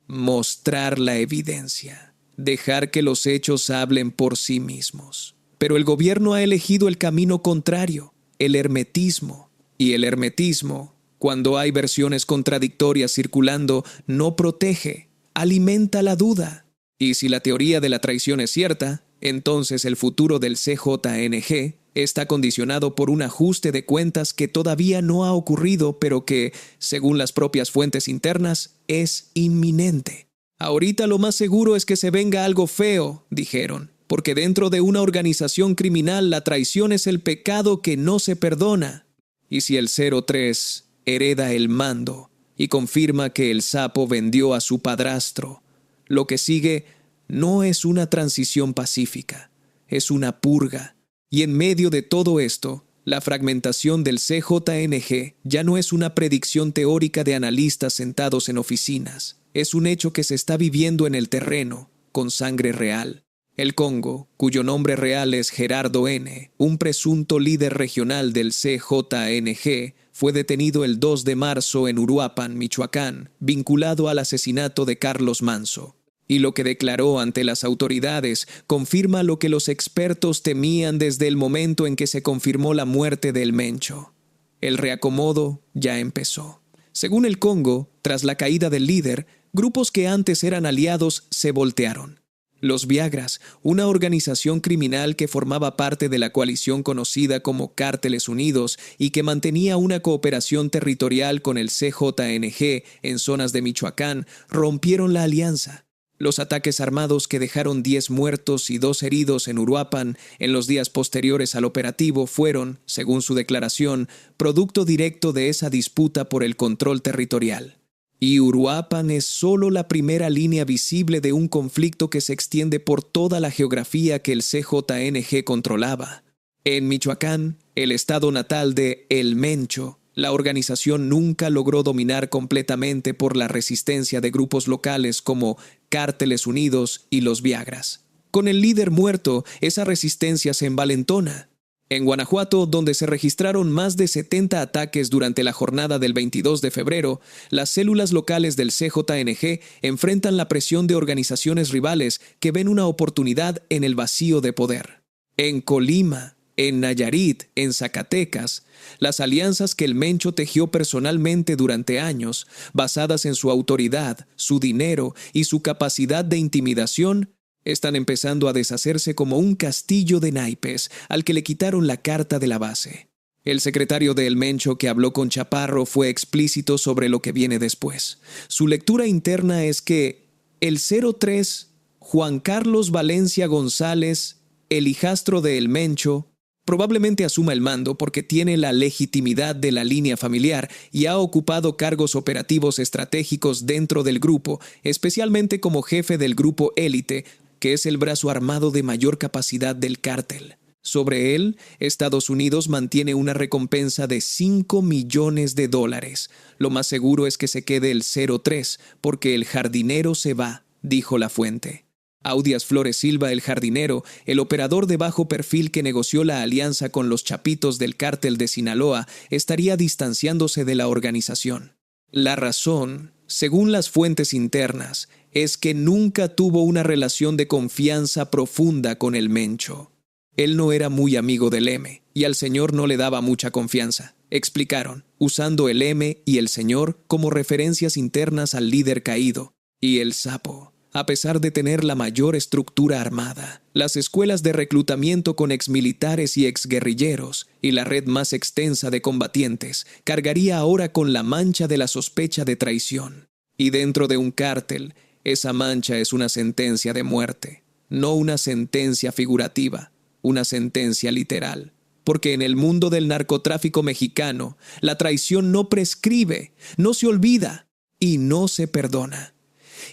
mostrar la evidencia, dejar que los hechos hablen por sí mismos. Pero el gobierno ha elegido el camino contrario, el hermetismo. Y el hermetismo, cuando hay versiones contradictorias circulando, no protege, alimenta la duda. Y si la teoría de la traición es cierta, entonces el futuro del CJNG está condicionado por un ajuste de cuentas que todavía no ha ocurrido, pero que, según las propias fuentes internas, es inminente. Ahorita lo más seguro es que se venga algo feo, dijeron, porque dentro de una organización criminal la traición es el pecado que no se perdona. Y si el 03 hereda el mando y confirma que el sapo vendió a su padrastro, lo que sigue no es una transición pacífica, es una purga. Y en medio de todo esto, la fragmentación del CJNG ya no es una predicción teórica de analistas sentados en oficinas, es un hecho que se está viviendo en el terreno, con sangre real. El Congo, cuyo nombre real es Gerardo N., un presunto líder regional del CJNG, fue detenido el 2 de marzo en Uruapan, Michoacán, vinculado al asesinato de Carlos Manso. Y lo que declaró ante las autoridades confirma lo que los expertos temían desde el momento en que se confirmó la muerte del Mencho. El reacomodo ya empezó. Según el Congo, tras la caída del líder, grupos que antes eran aliados se voltearon. Los Viagras, una organización criminal que formaba parte de la coalición conocida como Cárteles Unidos y que mantenía una cooperación territorial con el CJNG en zonas de Michoacán, rompieron la alianza. Los ataques armados que dejaron 10 muertos y 2 heridos en Uruapan en los días posteriores al operativo fueron, según su declaración, producto directo de esa disputa por el control territorial. Y Uruapan es solo la primera línea visible de un conflicto que se extiende por toda la geografía que el CJNG controlaba. En Michoacán, el estado natal de El Mencho, la organización nunca logró dominar completamente por la resistencia de grupos locales como Cárteles Unidos y los Viagras. Con el líder muerto, esa resistencia se envalentona. En Guanajuato, donde se registraron más de 70 ataques durante la jornada del 22 de febrero, las células locales del CJNG enfrentan la presión de organizaciones rivales que ven una oportunidad en el vacío de poder. En Colima, en Nayarit, en Zacatecas, las alianzas que el Mencho tejió personalmente durante años, basadas en su autoridad, su dinero y su capacidad de intimidación, están empezando a deshacerse como un castillo de naipes al que le quitaron la carta de la base. El secretario de El Mencho que habló con Chaparro fue explícito sobre lo que viene después. Su lectura interna es que el 03, Juan Carlos Valencia González, el hijastro de El Mencho, probablemente asuma el mando porque tiene la legitimidad de la línea familiar y ha ocupado cargos operativos estratégicos dentro del grupo, especialmente como jefe del grupo élite, que es el brazo armado de mayor capacidad del cártel. Sobre él, Estados Unidos mantiene una recompensa de $5 millones. Lo más seguro es que se quede el 03, porque el jardinero se va, dijo la fuente. Audias Flores Silva, el jardinero, el operador de bajo perfil que negoció la alianza con los chapitos del cártel de Sinaloa, estaría distanciándose de la organización. La razón, según las fuentes internas, es que nunca tuvo una relación de confianza profunda con el Mencho. Él no era muy amigo del M, y al señor no le daba mucha confianza, explicaron, usando el M y el señor como referencias internas al líder caído. Y el Sapo, a pesar de tener la mayor estructura armada, las escuelas de reclutamiento con exmilitares y exguerrilleros, y la red más extensa de combatientes, cargaría ahora con la mancha de la sospecha de traición. Y dentro de un cártel, esa mancha es una sentencia de muerte, no una sentencia figurativa, una sentencia literal. Porque en el mundo del narcotráfico mexicano, la traición no prescribe, no se olvida y no se perdona.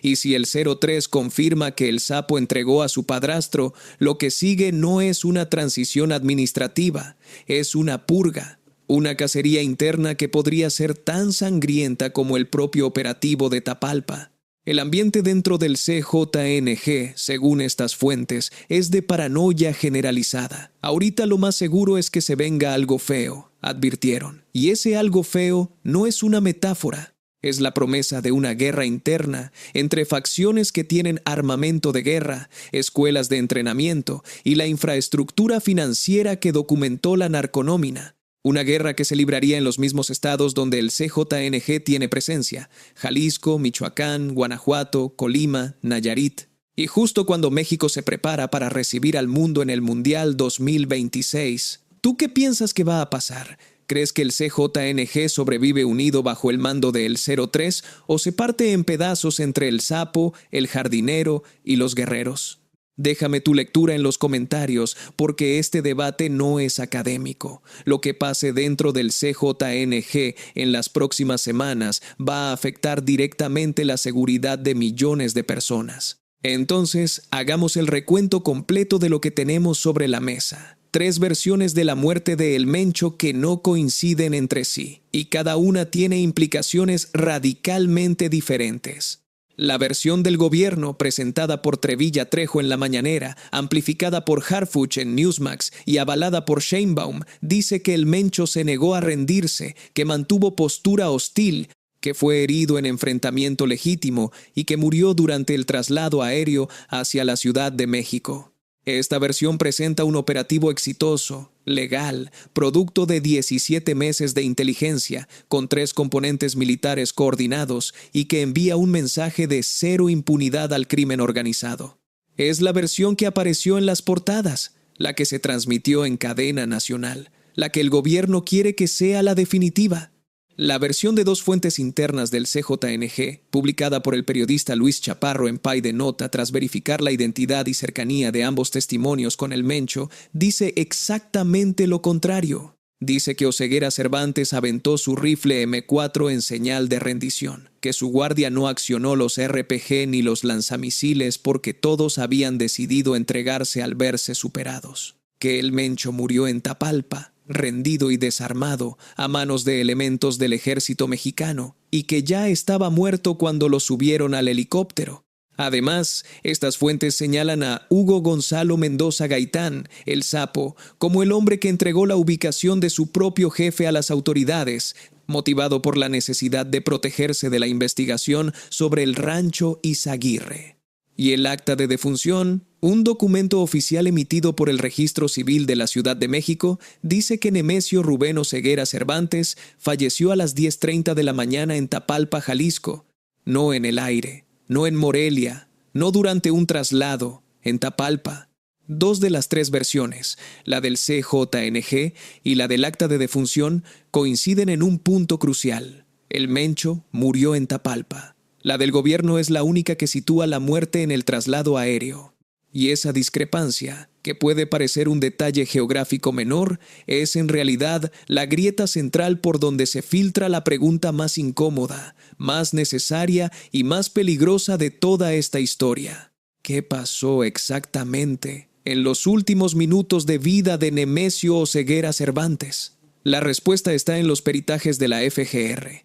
Y si el 03 confirma que el Sapo entregó a su padrastro, lo que sigue no es una transición administrativa, es una purga, una cacería interna que podría ser tan sangrienta como el propio operativo de Tapalpa. El ambiente dentro del CJNG, según estas fuentes, es de paranoia generalizada. Ahorita lo más seguro es que se venga algo feo, advirtieron. Y ese algo feo no es una metáfora. Es la promesa de una guerra interna entre facciones que tienen armamento de guerra, escuelas de entrenamiento y la infraestructura financiera que documentó la narconómina. Una guerra que se libraría en los mismos estados donde el CJNG tiene presencia: Jalisco, Michoacán, Guanajuato, Colima, Nayarit. Y justo cuando México se prepara para recibir al mundo en el Mundial 2026, ¿tú qué piensas que va a pasar? ¿Crees que el CJNG sobrevive unido bajo el mando del 03 o se parte en pedazos entre el Sapo, el jardinero y los guerreros? Déjame tu lectura en los comentarios, porque este debate no es académico. Lo que pase dentro del CJNG en las próximas semanas va a afectar directamente la seguridad de millones de personas. Entonces, hagamos el recuento completo de lo que tenemos sobre la mesa. 3 versiones de la muerte de El Mencho que no coinciden entre sí, y cada una tiene implicaciones radicalmente diferentes. La versión del gobierno, presentada por Trevilla Trejo en La Mañanera, amplificada por Harfuch en Newsmax y avalada por Sheinbaum, dice que el Mencho se negó a rendirse, que mantuvo postura hostil, que fue herido en enfrentamiento legítimo y que murió durante el traslado aéreo hacia la Ciudad de México. Esta versión presenta un operativo exitoso, legal, producto de 17 meses de inteligencia, con 3 componentes militares coordinados y que envía un mensaje de cero impunidad al crimen organizado. Es la versión que apareció en las portadas, la que se transmitió en cadena nacional, la que el gobierno quiere que sea la definitiva. La versión de dos fuentes internas del CJNG, publicada por el periodista Luis Chaparro en Pay de Nota tras verificar la identidad y cercanía de ambos testimonios con el Mencho, dice exactamente lo contrario. Dice que Oseguera Cervantes aventó su rifle M4 en señal de rendición, que su guardia no accionó los RPG ni los lanzamisiles porque todos habían decidido entregarse al verse superados, que el Mencho murió en Tapalpa, rendido y desarmado a manos de elementos del ejército mexicano, y que ya estaba muerto cuando lo subieron al helicóptero. Además, estas fuentes señalan a Hugo Gonzalo Mendoza Gaitán, el Sapo, como el hombre que entregó la ubicación de su propio jefe a las autoridades, motivado por la necesidad de protegerse de la investigación sobre el rancho Izaguirre. Y el acta de defunción, un documento oficial emitido por el Registro Civil de la Ciudad de México, dice que Nemesio Rubén Oseguera Cervantes falleció a las 10:30 de la mañana en Tapalpa, Jalisco, no en el aire. No en Morelia, no durante un traslado, en Tapalpa. Dos de las tres versiones, la del CJNG y la del acta de defunción, coinciden en un punto crucial. El Mencho murió en Tapalpa. La del gobierno es la única que sitúa la muerte en el traslado aéreo. Y esa discrepancia, que puede parecer un detalle geográfico menor, es en realidad la grieta central por donde se filtra la pregunta más incómoda, más necesaria y más peligrosa de toda esta historia. ¿Qué pasó exactamente en los últimos minutos de vida de Nemesio Oseguera Cervantes? La respuesta está en los peritajes de la FGR.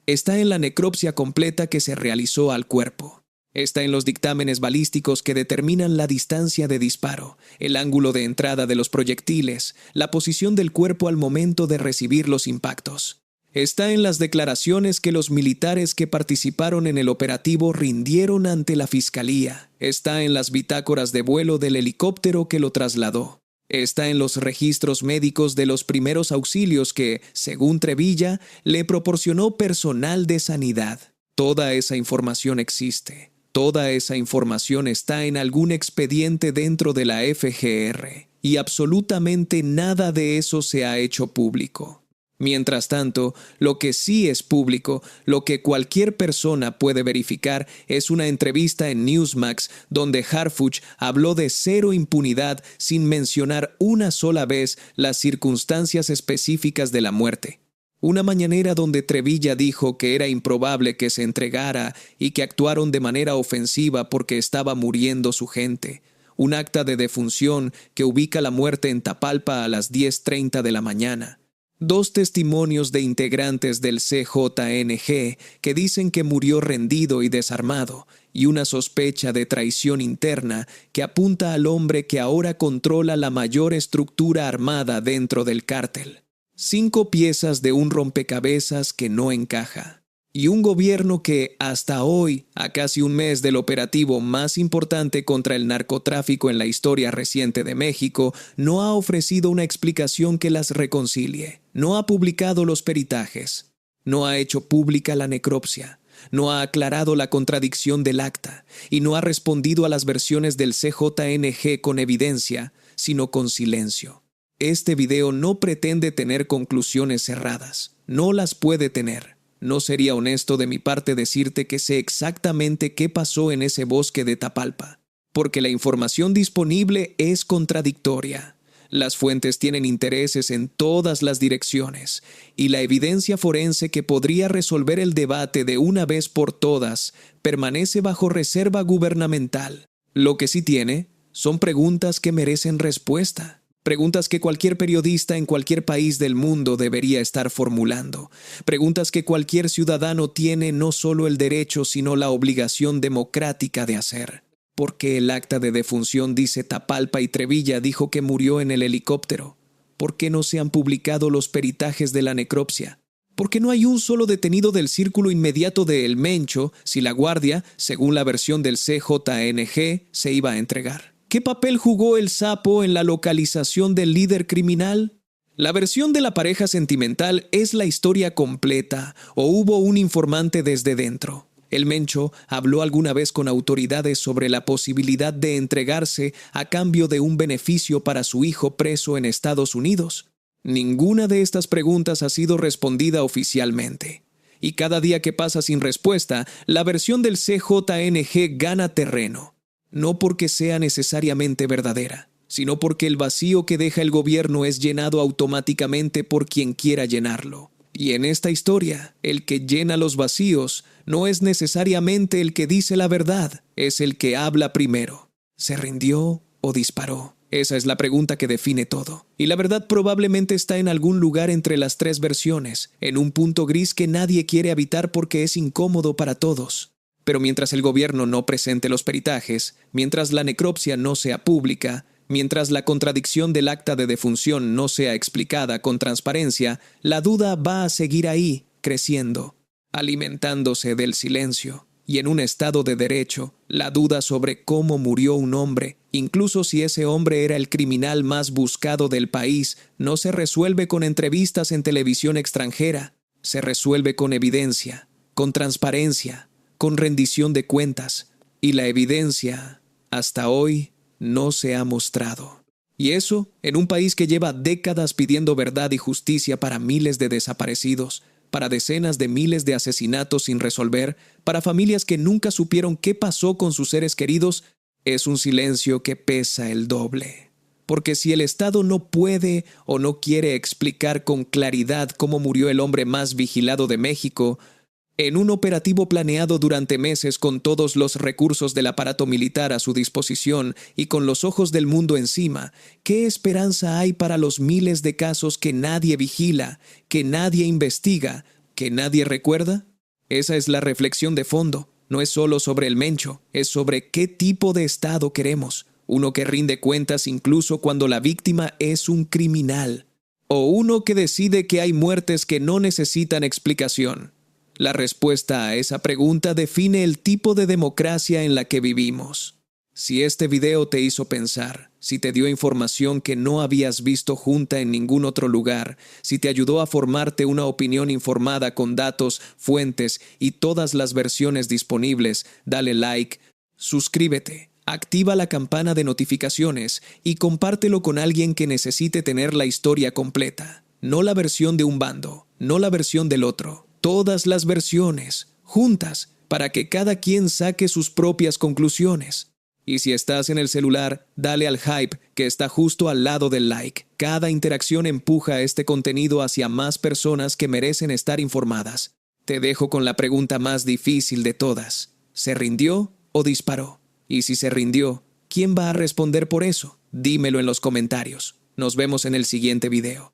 Está en la necropsia completa que se realizó al cuerpo. Está en los dictámenes balísticos que determinan la distancia de disparo, el ángulo de entrada de los proyectiles, la posición del cuerpo al momento de recibir los impactos. Está en las declaraciones que los militares que participaron en el operativo rindieron ante la fiscalía. Está en las bitácoras de vuelo del helicóptero que lo trasladó. Está en los registros médicos de los primeros auxilios que, según Trevilla, le proporcionó personal de sanidad. Toda esa información existe. Toda esa información está en algún expediente dentro de la FGR, y absolutamente nada de eso se ha hecho público. Mientras tanto, lo que sí es público, lo que cualquier persona puede verificar, es una entrevista en Newsmax donde Harfuch habló de cero impunidad sin mencionar una sola vez las circunstancias específicas de la muerte. Una mañanera donde Trevilla dijo que era improbable que se entregara y que actuaron de manera ofensiva porque estaba muriendo su gente. Un acta de defunción que ubica la muerte en Tapalpa a las 10:30 de la mañana. Dos testimonios de integrantes del CJNG que dicen que murió rendido y desarmado, y una sospecha de traición interna que apunta al hombre que ahora controla la mayor estructura armada dentro del cártel. 5 piezas de un rompecabezas que no encaja. Y un gobierno que, hasta hoy, a casi un mes del operativo más importante contra el narcotráfico en la historia reciente de México, no ha ofrecido una explicación que las reconcilie, no ha publicado los peritajes, no ha hecho pública la necropsia, no ha aclarado la contradicción del acta y no ha respondido a las versiones del CJNG con evidencia, sino con silencio. Este video no pretende tener conclusiones cerradas, no las puede tener. No sería honesto de mi parte decirte que sé exactamente qué pasó en ese bosque de Tapalpa, porque la información disponible es contradictoria. Las fuentes tienen intereses en todas las direcciones, y la evidencia forense que podría resolver el debate de una vez por todas permanece bajo reserva gubernamental. Lo que sí tiene son preguntas que merecen respuesta. Preguntas que cualquier periodista en cualquier país del mundo debería estar formulando. Preguntas que cualquier ciudadano tiene no solo el derecho, sino la obligación democrática de hacer. ¿Por qué el acta de defunción dice Tapalpa y Trevilla dijo que murió en el helicóptero? ¿Por qué no se han publicado los peritajes de la necropsia? ¿Por qué no hay un solo detenido del círculo inmediato de El Mencho si la guardia, según la versión del CJNG, se iba a entregar? ¿Qué papel jugó el Sapo en la localización del líder criminal? La versión de la pareja sentimental es la historia completa, o hubo un informante desde dentro. El Mencho habló alguna vez con autoridades sobre la posibilidad de entregarse a cambio de un beneficio para su hijo preso en Estados Unidos. Ninguna de estas preguntas ha sido respondida oficialmente. Y cada día que pasa sin respuesta, la versión del CJNG gana terreno. No porque sea necesariamente verdadera, sino porque el vacío que deja el gobierno es llenado automáticamente por quien quiera llenarlo. Y en esta historia, el que llena los vacíos no es necesariamente el que dice la verdad, es el que habla primero. ¿Se rindió o disparó? Esa es la pregunta que define todo. Y la verdad probablemente está en algún lugar entre las tres versiones, en un punto gris que nadie quiere habitar porque es incómodo para todos. Pero mientras el gobierno no presente los peritajes, mientras la necropsia no sea pública, mientras la contradicción del acta de defunción no sea explicada con transparencia, la duda va a seguir ahí, creciendo, alimentándose del silencio. Y en un estado de derecho, la duda sobre cómo murió un hombre, incluso si ese hombre era el criminal más buscado del país, no se resuelve con entrevistas en televisión extranjera, se resuelve con evidencia, con transparencia, con rendición de cuentas. Y la evidencia, hasta hoy, no se ha mostrado. Y eso, en un país que lleva décadas pidiendo verdad y justicia para miles de desaparecidos, para decenas de miles de asesinatos sin resolver, para familias que nunca supieron qué pasó con sus seres queridos, es un silencio que pesa el doble. Porque si el Estado no puede o no quiere explicar con claridad cómo murió el hombre más vigilado de México, en un operativo planeado durante meses con todos los recursos del aparato militar a su disposición y con los ojos del mundo encima, ¿qué esperanza hay para los miles de casos que nadie vigila, que nadie investiga, que nadie recuerda? Esa es la reflexión de fondo. No es solo sobre el Mencho, es sobre qué tipo de Estado queremos. Uno que rinde cuentas incluso cuando la víctima es un criminal. O uno que decide que hay muertes que no necesitan explicación. La respuesta a esa pregunta define el tipo de democracia en la que vivimos. Si este video te hizo pensar, si te dio información que no habías visto junta en ningún otro lugar, si te ayudó a formarte una opinión informada con datos, fuentes y todas las versiones disponibles, dale like, suscríbete, activa la campana de notificaciones y compártelo con alguien que necesite tener la historia completa. No la versión de un bando, no la versión del otro. Todas las versiones, juntas, para que cada quien saque sus propias conclusiones. Y si estás en el celular, dale al hype que está justo al lado del like. Cada interacción empuja este contenido hacia más personas que merecen estar informadas. Te dejo con la pregunta más difícil de todas. ¿Se rindió o disparó? Y si se rindió, ¿quién va a responder por eso? Dímelo en los comentarios. Nos vemos en el siguiente video.